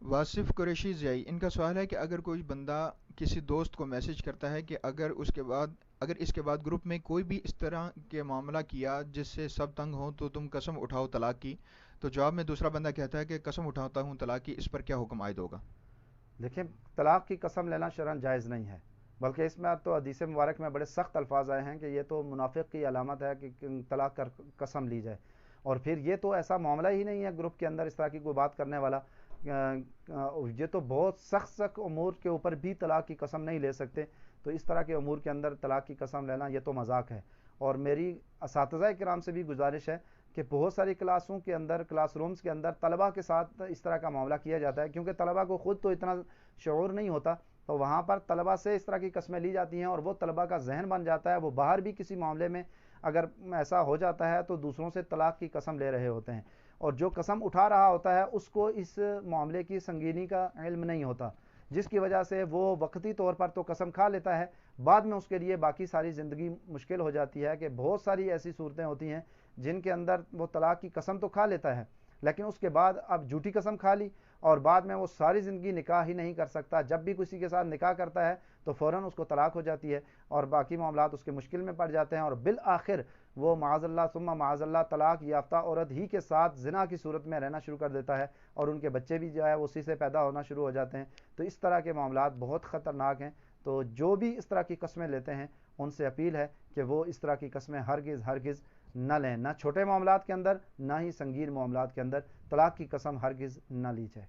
واصف قریشی ضیائی، ان کا سوال ہے کہ اگر کوئی بندہ کسی دوست کو میسج کرتا ہے کہ اگر اس کے بعد گروپ میں کوئی بھی اس طرح کے معاملہ کیا جس سے سب تنگ ہوں تو تم قسم اٹھاؤ طلاق کی، تو جواب میں دوسرا بندہ کہتا ہے کہ قسم اٹھاتا ہوں طلاق کی، اس پر کیا حکم عائد ہوگا؟ دیکھیں، طلاق کی قسم لینا شرعاً جائز نہیں ہے، بلکہ اس میں اب تو حدیث مبارک میں بڑے سخت الفاظ آئے ہیں کہ یہ تو منافق کی علامت ہے کہ طلاق کر قسم لی جائے. اور پھر یہ تو ایسا معاملہ ہی نہیں ہے گروپ کے اندر اس طرح کی کوئی بات کرنے والا. یہ تو بہت سخت سخت امور کے اوپر بھی طلاق کی قسم نہیں لے سکتے، تو اس طرح کے امور کے اندر طلاق کی قسم لینا یہ تو مذاق ہے. اور میری اساتذہ کرام سے بھی گزارش ہے کہ بہت ساری کلاسوں کے اندر، کلاس رومز کے اندر طلباء کے ساتھ اس طرح کا معاملہ کیا جاتا ہے، کیونکہ طلباء کو خود تو اتنا شعور نہیں ہوتا، تو وہاں پر طلباء سے اس طرح کی قسمیں لی جاتی ہیں اور وہ طلباء کا ذہن بن جاتا ہے، وہ باہر بھی کسی معاملے میں اگر ایسا ہو جاتا ہے تو دوسروں سے طلاق کی قسم لے رہے ہوتے ہیں، اور جو قسم اٹھا رہا ہوتا ہے اس کو اس معاملے کی سنگینی کا علم نہیں ہوتا، جس کی وجہ سے وہ وقتی طور پر تو قسم کھا لیتا ہے، بعد میں اس کے لیے باقی ساری زندگی مشکل ہو جاتی ہے. کہ بہت ساری ایسی صورتیں ہوتی ہیں جن کے اندر وہ طلاق کی قسم تو کھا لیتا ہے، لیکن اس کے بعد اب جھوٹی قسم کھا لی اور بعد میں وہ ساری زندگی نکاح ہی نہیں کر سکتا. جب بھی کسی کے ساتھ نکاح کرتا ہے تو فوراً اس کو طلاق ہو جاتی ہے اور باقی معاملات اس کے مشکل میں پڑ جاتے ہیں، اور بالآخر وہ معاذ اللہ ثم معاذ اللہ طلاق یافتہ عورت ہی کے ساتھ زنا کی صورت میں رہنا شروع کر دیتا ہے، اور ان کے بچے بھی جو ہے اسی سے پیدا ہونا شروع ہو جاتے ہیں. تو اس طرح کے معاملات بہت خطرناک ہیں. تو جو بھی اس طرح کی قسمیں لیتے ہیں ان سے اپیل ہے کہ وہ اس طرح کی قسمیں ہرگز ہرگز نہ لیں، نہ چھوٹے معاملات کے اندر نہ ہی سنگین معاملات کے اندر طلاق کی قسم ہرگز نہ لی جائے.